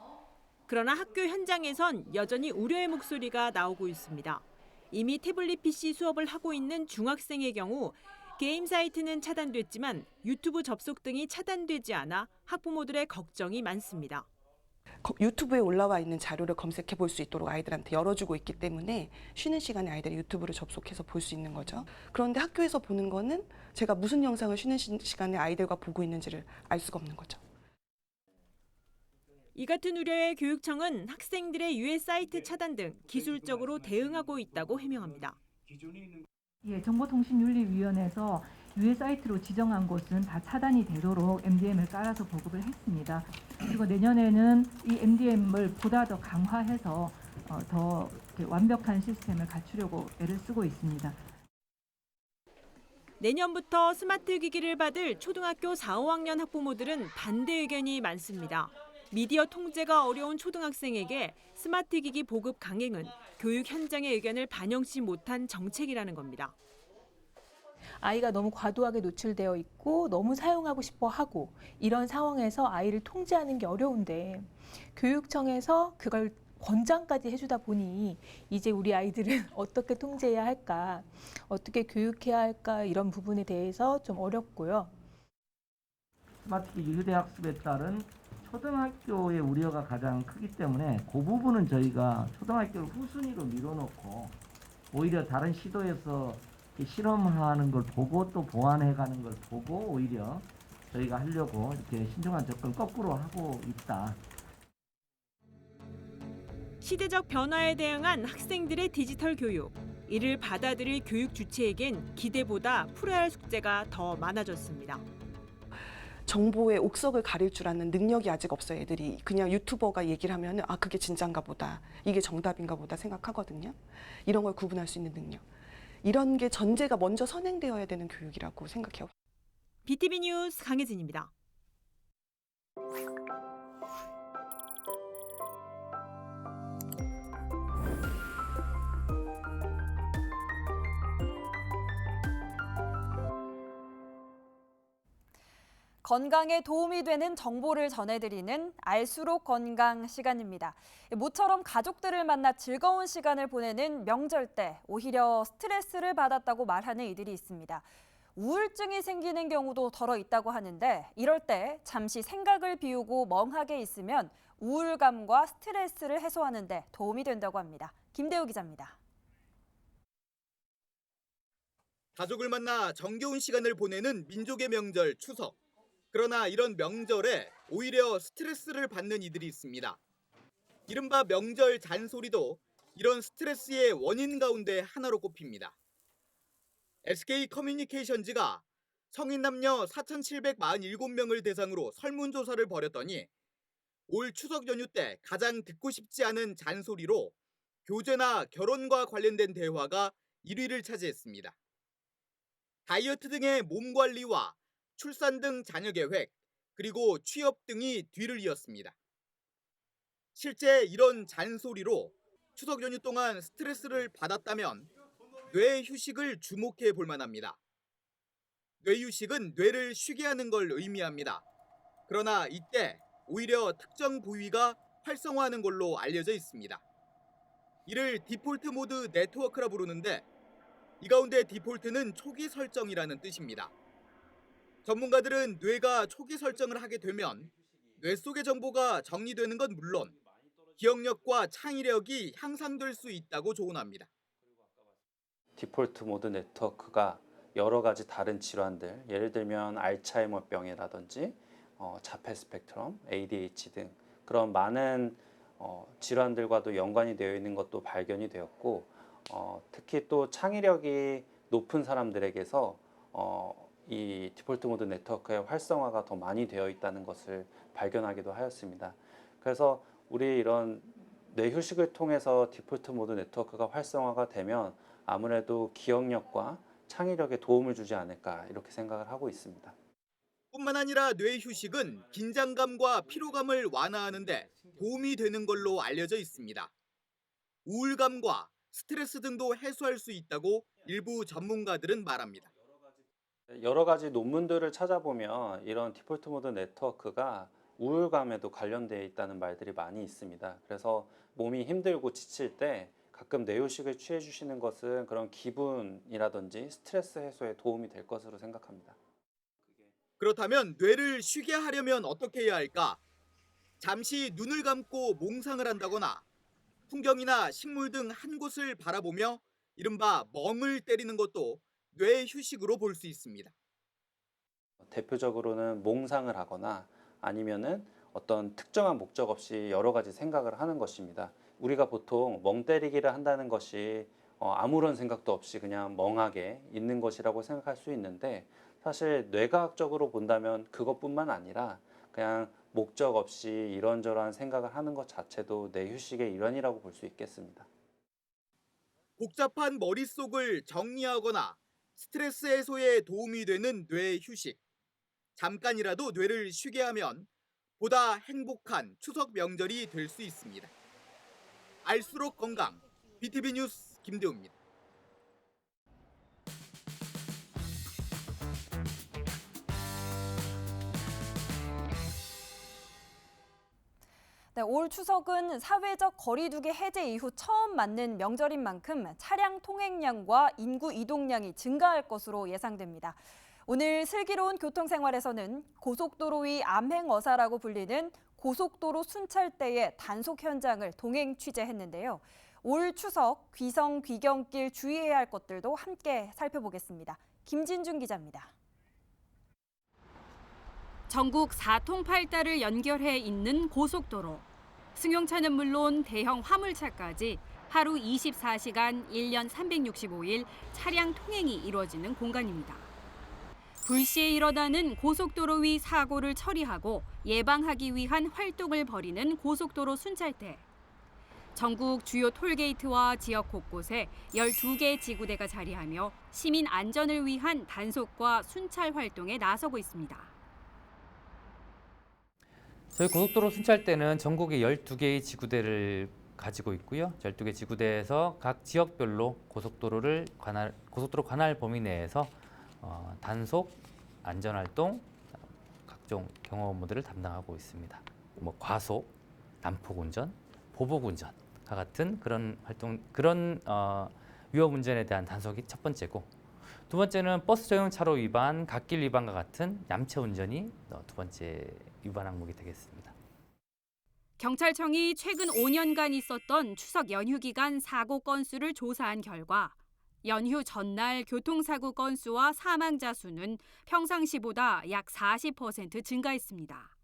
그러나 학교 현장에선 여전히 우려의 목소리가 나오고 있습니다. 이미 태블릿 PC 수업을 하고 있는 중학생의 경우 게임 사이트는 차단됐지만 유튜브 접속 등이 차단되지 않아 학부모들의 걱정이 많습니다. 유튜브에 올라와 있는 자료를 검색해 볼 수 있도록 아이들한테 열어주고 있기 때문에 쉬는 시간에 아이들이 유튜브를 접속해서 볼 수 있는 거죠. 그런데 학교에서 보는 거는 제가 무슨 영상을 쉬는 시간에 아이들과 보고 있는지를 알 수가 없는 거죠. 이 같은 우려에 교육청은 학생들의 유해 사이트 차단 등 기술적으로 대응하고 있다고 해명합니다. 정보통신윤리위원회에서 유해 사이트로 지정한 곳은 다 차단이 되도록 MDM을 깔아서 보급을 했습니다. 그리고 내년에는 이 MDM을 보다 더 강화해서 더 완벽한 시스템을 갖추려고 애를 쓰고 있습니다. 내년부터 스마트 기기를 받을 초등학교 4, 5학년 학부모들은 반대 의견이 많습니다. 미디어 통제가 어려운 초등학생에게 스마트 기기 보급 강행은 교육 현장의 의견을 반영치 못한 정책이라는 겁니다. 아이가 너무 과도하게 노출되어 있고 너무 사용하고 싶어 하고 이런 상황에서 아이를 통제하는 게 어려운데 교육청에서 그걸 권장까지 해주다 보니 이제 우리 아이들은 어떻게 통제해야 할까, 어떻게 교육해야 할까 이런 부분에 대해서 좀 어렵고요. 스마트기기 휴대학습에 따른 초등학교의 우려가 가장 크기 때문에 그 부분은 저희가 초등학교를 후순위로 밀어놓고 오히려 다른 시도에서 실험하는 걸 보고 또 보완해가는 걸 보고 오히려 저희가 하려고 이렇게 신중한 접근 거꾸로 하고 있다. 시대적 변화에 대응한 학생들의 디지털 교육. 이를 받아들일 교육 주체에겐 기대보다 풀어야 할 숙제가 더 많아졌습니다. 정보의 옥석을 가릴 줄 아는 능력이 아직 없어요. 애들이 그냥 유튜버가 얘기를 하면 아 그게 진짠가 보다, 이게 정답인가 보다 생각하거든요. 이런 걸 구분할 수 있는 능력. 이런 게 전제가 먼저 선행되어야 되는 교육이라고 생각해요. BTV 뉴스 강혜진입니다. 건강에 도움이 되는 정보를 전해드리는 알수록 건강 시간입니다. 모처럼 가족들을 만나 즐거운 시간을 보내는 명절 때 오히려 스트레스를 받았다고 말하는 이들이 있습니다. 우울증이 생기는 경우도 덜어 있다고 하는데 이럴 때 잠시 생각을 비우고 멍하게 있으면 우울감과 스트레스를 해소하는 데 도움이 된다고 합니다. 김대우 기자입니다. 가족을 만나 정겨운 시간을 보내는 민족의 명절 추석. 그러나 이런 명절에 오히려 스트레스를 받는 이들이 있습니다. 이른바 명절 잔소리도 이런 스트레스의 원인 가운데 하나로 꼽힙니다. SK 커뮤니케이션즈가 성인 남녀 4,747명을 대상으로 설문조사를 벌였더니 올 추석 연휴 때 가장 듣고 싶지 않은 잔소리로 교제나 결혼과 관련된 대화가 1위를 차지했습니다. 다이어트 등의 몸 관리와 출산 등 자녀 계획, 그리고 취업 등이 뒤를 이었습니다. 실제 이런 잔소리로 추석 연휴 동안 스트레스를 받았다면 뇌 휴식을 주목해 볼 만합니다. 뇌 휴식은 뇌를 쉬게 하는 걸 의미합니다. 그러나 이때 오히려 특정 부위가 활성화하는 걸로 알려져 있습니다. 이를 디폴트 모드 네트워크라 부르는데 이 가운데 디폴트는 초기 설정이라는 뜻입니다. 전문가들은 뇌가 초기 설정을 하게 되면 뇌 속의 정보가 정리되는 건 물론 기억력과 창의력이 향상될 수 있다고 조언합니다. 디폴트 모드 네트워크가 여러 가지 다른 질환들, 예를 들면 알츠하이머병이라든지 자폐 스펙트럼, ADHD 등 그런 많은 질환들과도 연관이 되어 있는 것도 발견이 되었고, 특히 또 창의력이 높은 사람들에게서 이 디폴트 모드 네트워크의 활성화가 더 많이 되어 있다는 것을 발견하기도 하였습니다. 그래서 우리 이런 뇌 휴식을 통해서 디폴트 모드 네트워크가 활성화가 되면 아무래도 기억력과 창의력에 도움을 주지 않을까 이렇게 생각을 하고 있습니다. 뿐만 아니라 뇌 휴식은 긴장감과 피로감을 완화하는데 도움이 되는 걸로 알려져 있습니다. 우울감과 스트레스 등도 해소할 수 있다고 일부 전문가들은 말합니다. 여러 가지 논문들을 찾아보면 이런 디폴트 모드 네트워크가 우울감에도 관련되어 있다는 말들이 많이 있습니다. 그래서 몸이 힘들고 지칠 때 가끔 뇌휴식을 취해 주시는 것은 그런 기분이라든지 스트레스 해소에 도움이 될 것으로 생각합니다. 그렇다면 뇌를 쉬게 하려면 어떻게 해야 할까? 잠시 눈을 감고 몽상을 한다거나 풍경이나 식물 등 한 곳을 바라보며 이른바 멍을 때리는 것도 뇌 휴식으로 볼 수 있습니다. 대표적으로는 몽상을 하거나 아니면은 어떤 특정한 목적 없이 여러 가지 생각을 하는 것입니다. 우리가 보통 멍 때리기를 한다는 것이 아무런 생각도 없이 그냥 멍하게 있는 것이라고 생각할 수 있는데, 사실 뇌과학적으로 본다면 그것뿐만 아니라 그냥 목적 없이 이런저런 생각을 하는 것 자체도 뇌 휴식의 일환이라고 볼 수 있겠습니다. 복잡한 머릿속을 정리하거나 스트레스 해소에 도움이 되는 뇌 휴식. 잠깐이라도 뇌를 쉬게 하면 보다 행복한 추석 명절이 될 수 있습니다. 알수록 건강, BTV 뉴스 김대우입니다. 네, 올 추석은 사회적 거리두기 해제 이후 처음 맞는 명절인 만큼 차량 통행량과 인구 이동량이 증가할 것으로 예상됩니다. 오늘 슬기로운 교통생활에서는 고속도로 위 암행어사라고 불리는 고속도로 순찰대의 단속 현장을 동행 취재했는데요. 올 추석 귀성 귀경길 주의해야 할 것들도 함께 살펴보겠습니다. 김진중 기자입니다. 전국 4통팔달을 연결해 있는 고속도로. 승용차는 물론 대형 화물차까지 하루 24시간 1년 365일 차량 통행이 이루어지는 공간입니다. 불시에 일어나는 고속도로 위 사고를 처리하고 예방하기 위한 활동을 벌이는 고속도로 순찰대. 전국 주요 톨게이트와 지역 곳곳에 12개 지구대가 자리하며 시민 안전을 위한 단속과 순찰 활동에 나서고 있습니다. 저희 고속도로 순찰대는 전국에 12개의 지구대를 가지고 있고요. 12개 지구대에서 각 지역별로 고속도로 관할 범위 내에서 단속, 안전활동, 각종 경호 업무들을 담당하고 있습니다. 과속, 난폭운전, 보복운전과 같은 그런 위험 운전에 대한 단속이 첫 번째고, 두 번째는 버스 전용 차로 위반, 갓길 위반과 같은 얌체 운전이 두 번째 위반 항목이 되겠습니다. 경찰청이 최근 5년간 있었던 추석 연휴 기간 사고 건수를 조사한 결과 연휴 전날 교통사고 건수와 사망자 수는 평상시보다 약 40% 증가했습니다.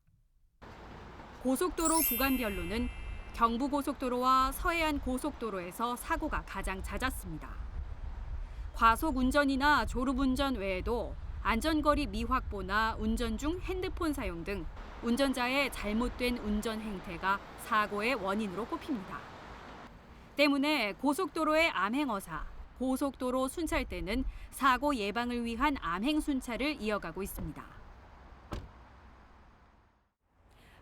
고속도로 구간별로는 경부고속도로와 서해안 고속도로에서 사고가 가장 잦았습니다. 과속 운전이나 졸음 운전 외에도 안전거리 미확보나 운전 중 핸드폰 사용 등 운전자의 잘못된 운전 행태가 사고의 원인으로 꼽힙니다. 때문에 고속도로의 암행어사, 고속도로 순찰대는 사고 예방을 위한 암행 순찰을 이어가고 있습니다.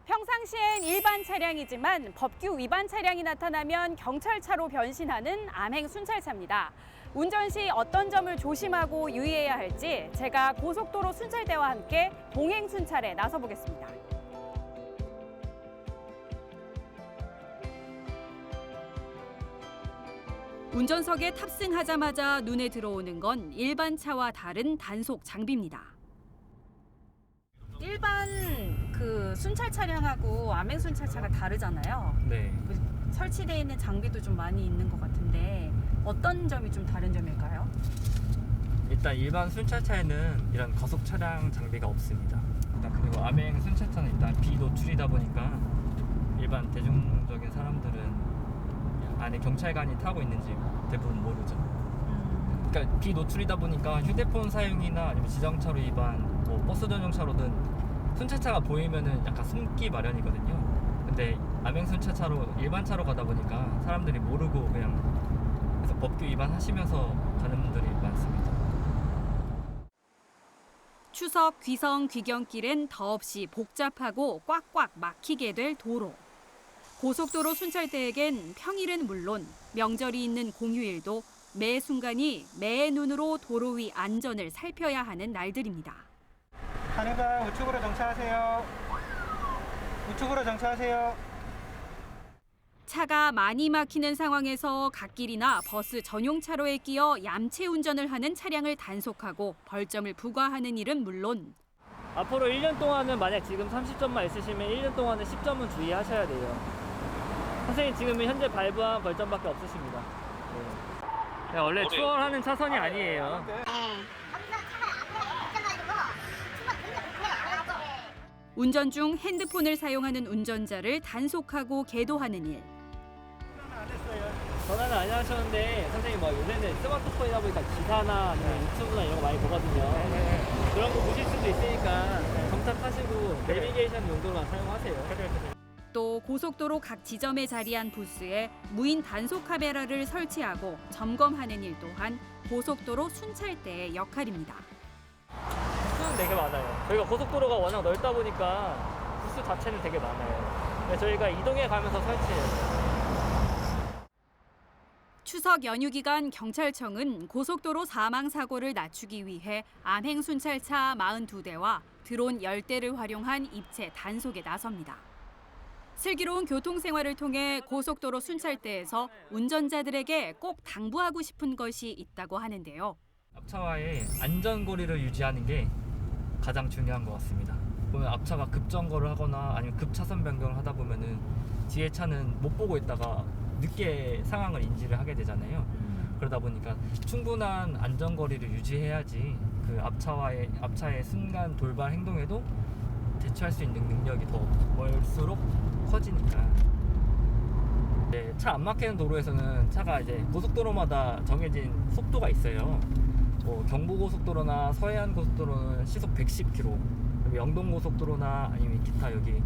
평상시엔 일반 차량이지만 법규 위반 차량이 나타나면 경찰차로 변신하는 암행 순찰차입니다. 운전 시 어떤 점을 조심하고 유의해야 할지 제가 고속도로 순찰대와 함께 동행 순찰에 나서보겠습니다. 운전석에 탑승하자마자 눈에 들어오는 건 일반 차와 다른 단속 장비입니다. 일반 그 순찰 차량하고 암행 순찰차가 다르잖아요. 네. 설치되어 있는 장비도 좀 많이 있는 것 같은데 어떤 점이 좀 다른 점일까요? 일단 일반 순찰차에는 이런 거속 차량 장비가 없습니다. 일단 그리고 암행 순찰차는 일단 비노출이다 보니까 일반 대중적인 사람들은 안에 경찰관이 타고 있는지 대부분 모르죠. 그러니까 비노출이다 보니까 휴대폰 사용이나 아니면 지정차로 위반, 뭐 버스 전용차로든 순찰차가 보이면은 약간 숨기 마련이거든요. 근데 암행 순찰차로 일반 차로 가다 보니까 사람들이 모르고 그냥 그래서 법규 위반하시면서 가는 분들이 많습니다. 추석 귀성 귀경길엔 더없이 복잡하고 꽉꽉 막히게 될 도로. 고속도로 순찰대에겐 평일은 물론 명절이 있는 공휴일도 매 순간이 매 눈으로 도로 위 안전을 살펴야 하는 날들입니다. 가능한 우측으로 정차하세요. 우측으로 정차하세요. 차가 많이 막히는 상황에서 갓길이나 버스 전용 차로에 끼어 얌체 운전을 하는 차량을 단속하고 벌점을 부과하는 일은 물론 앞으로 1년 동안은 만약 지금 30점만 있으시면 1년 동안은 10점은 주의하셔야 돼요. 선생님 지금 현재 발부한 벌점밖에 없으십니다. 네. 원래 추월하는 차선이 아니에요. 운전 중 핸드폰을 사용하는 운전자를 단속하고 계도하는 일. 전화는 안 하셨는데 선생님 뭐 요새는 스마트폰이다 보니까 기사나 아니면 유튜브나 이런 거 많이 보거든요. 그런 거 보실 수도 있으니까 정착하시고 내비게이션 용도로만 사용하세요. 또 고속도로 각 지점에 자리한 부스에 무인 단속 카메라를 설치하고 점검하는 일 또한 고속도로 순찰대의 역할입니다. 부스는 되게 많아요. 저희가 고속도로가 워낙 넓다 보니까 부스 자체는 되게 많아요. 그래서 저희가 이동해 가면서 설치해요. 추석 연휴 기간 경찰청은 고속도로 사망 사고를 낮추기 위해 암행 순찰차 42대와 드론 10대를 활용한 입체 단속에 나섭니다. 슬기로운 교통생활을 통해 고속도로 순찰대에서 운전자들에게 꼭 당부하고 싶은 것이 있다고 하는데요. 앞차와의 안전거리를 유지하는 게 가장 중요한 것 같습니다. 보면 앞차가 급정거를 하거나 아니면 급차선 변경을 하다 보면은 뒤에 차는 못 보고 있다가 늦게 상황을 인지를 하게 되잖아요. 그러다 보니까 충분한 안전거리를 유지해야지 그 앞차의 순간 돌발 행동에도 대처할 수 있는 능력이 더 멀수록 커지니까. 네, 차 안 막히는 도로에서는 차가 이제 고속도로마다 정해진 속도가 있어요. 뭐 경부고속도로나 서해안고속도로는 시속 110km, 그리고 영동고속도로나 아니면 기타 여기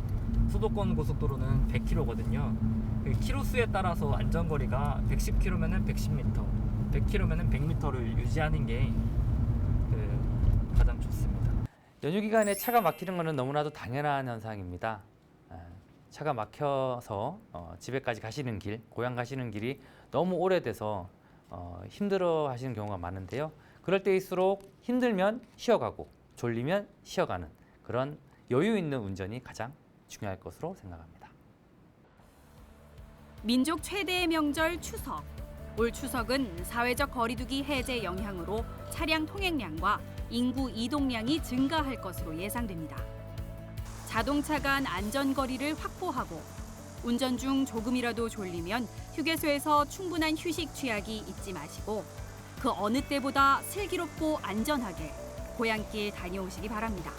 수도권 고속도로는 100km거든요. 키로수에 따라서 안전거리가 110km면은 110m, 100km면은 100m를 유지하는 게 가장 좋습니다. 연휴 기간에 차가 막히는 것은 너무나도 당연한 현상입니다. 차가 막혀서 집에까지 가시는 길, 고향 가시는 길이 너무 오래돼서 힘들어 하시는 경우가 많은데요. 그럴 때일수록 힘들면 쉬어가고 졸리면 쉬어가는 그런 여유 있는 운전이 가장 중요할 것으로 생각합니다. 민족 최대의 명절 추석. 올 추석은 사회적 거리두기 해제 영향으로 차량 통행량과 인구 이동량이 증가할 것으로 예상됩니다. 자동차 간 안전거리를 확보하고 운전 중 조금이라도 졸리면 휴게소에서 충분한 휴식 취하기 잊지 마시고 그 어느 때보다 슬기롭고 안전하게 고향길 다녀오시기 바랍니다.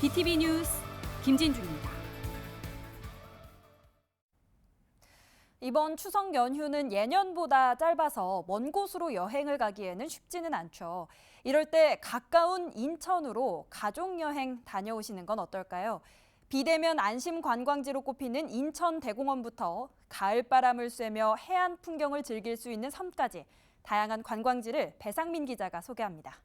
BTV 뉴스 김진주입니다. 이번 추석 연휴는 예년보다 짧아서 먼 곳으로 여행을 가기에는 쉽지는 않죠. 이럴 때 가까운 인천으로 가족여행 다녀오시는 건 어떨까요? 비대면 안심 관광지로 꼽히는 인천대공원부터 가을바람을 쐬며 해안 풍경을 즐길 수 있는 섬까지 다양한 관광지를 배상민 기자가 소개합니다.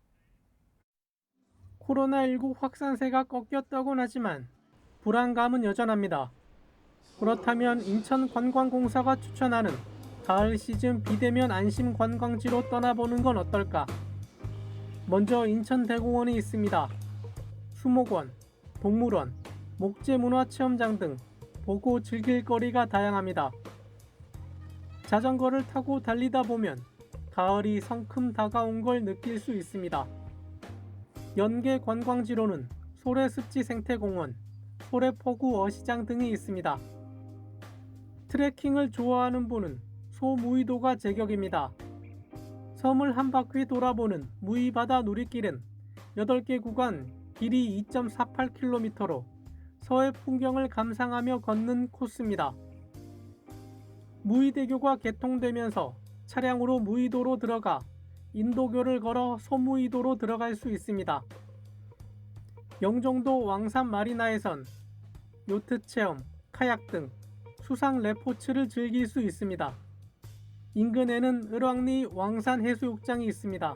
코로나19 확산세가 꺾였다고는 하지만 불안감은 여전합니다. 그렇다면 인천관광공사가 추천하는 가을 시즌 비대면 안심 관광지로 떠나보는 건 어떨까? 먼저 인천대공원이 있습니다. 수목원, 동물원, 목재문화체험장 등 보고 즐길 거리가 다양합니다. 자전거를 타고 달리다 보면 가을이 성큼 다가온 걸 느낄 수 있습니다. 연계 관광지로는 소래습지 생태공원, 소래포구 어시장 등이 있습니다. 트레킹을 좋아하는 분은 소무의도가 제격입니다. 섬을 한 바퀴 돌아보는 무의바다 누리길은 8개 구간 길이 2.48km로 서해 풍경을 감상하며 걷는 코스입니다. 무의대교가 개통되면서 차량으로 무의도로 들어가 인도교를 걸어 소무의도로 들어갈 수 있습니다. 영종도 왕산 마리나에선 요트 체험, 카약 등 수상 레포츠를 즐길 수 있습니다. 인근에는 을왕리 왕산해수욕장이 있습니다.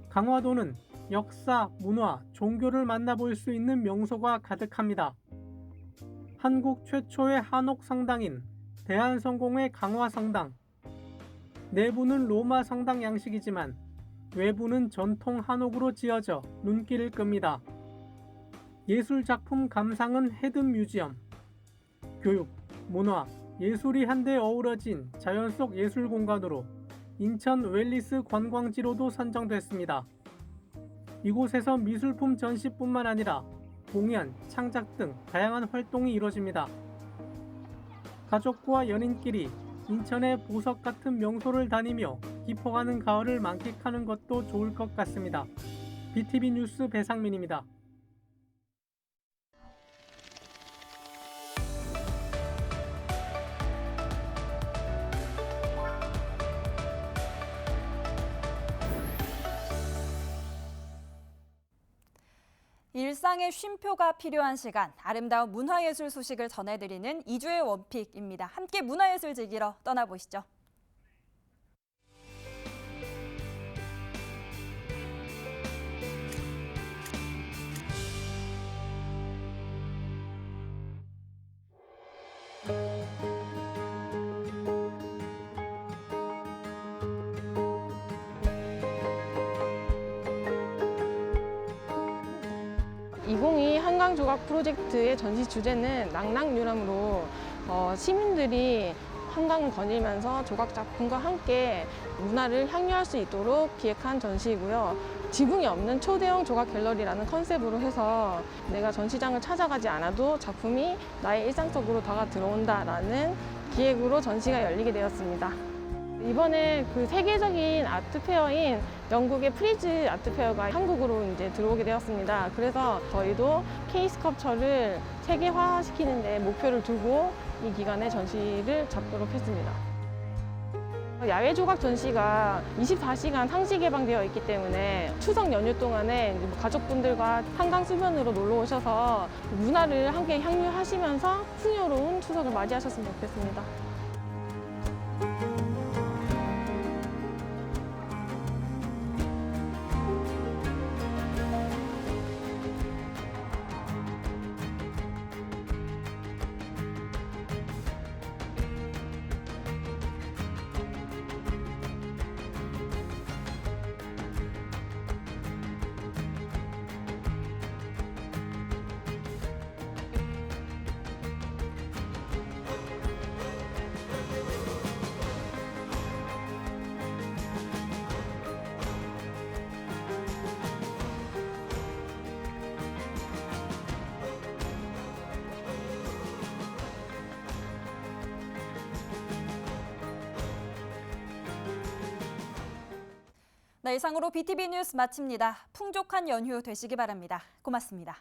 강화도는 역사, 문화, 종교를 만나볼 수 있는 명소가 가득합니다. 한국 최초의 한옥 성당인 대한성공회 강화성당. 내부는 로마 성당 양식이지만 외부는 전통 한옥으로 지어져 눈길을 끕니다. 예술작품 감상은 헤든 뮤지엄. 교육, 문화, 예술이 한데 어우러진 자연 속 예술 공간으로 인천 웰리스 관광지로도 선정됐습니다. 이곳에서 미술품 전시뿐만 아니라 공연, 창작 등 다양한 활동이 이루어집니다. 가족과 연인끼리 인천의 보석 같은 명소를 다니며 깊어가는 가을을 만끽하는 것도 좋을 것 같습니다. BTV 뉴스 배상민입니다. 일상의 쉼표가 필요한 시간, 아름다운 문화예술 소식을 전해드리는 2주의 원픽입니다. 함께 문화예술 즐기러 떠나보시죠. 한강조각 프로젝트의 전시 주제는 낭랑유람으로 시민들이 한강을 거닐면서 조각 작품과 함께 문화를 향유할 수 있도록 기획한 전시이고요. 지붕이 없는 초대형 조각 갤러리라는 컨셉으로 해서 내가 전시장을 찾아가지 않아도 작품이 나의 일상 속으로 다가 들어온다라는 기획으로 전시가 열리게 되었습니다. 이번에 그 세계적인 아트페어인 영국의 프리즈 아트페어가 한국으로 이제 들어오게 되었습니다. 그래서 저희도 K스컵처를 세계화시키는 데 목표를 두고 이 기간에 전시를 잡도록 했습니다. 야외 조각 전시가 24시간 상시 개방되어 있기 때문에 추석 연휴 동안에 가족분들과 한강 수변으로 놀러 오셔서 문화를 함께 향유하시면서 풍요로운 추석을 맞이하셨으면 좋겠습니다. 네, 이상으로 BTV 뉴스 마칩니다. 풍족한 연휴 되시기 바랍니다. 고맙습니다.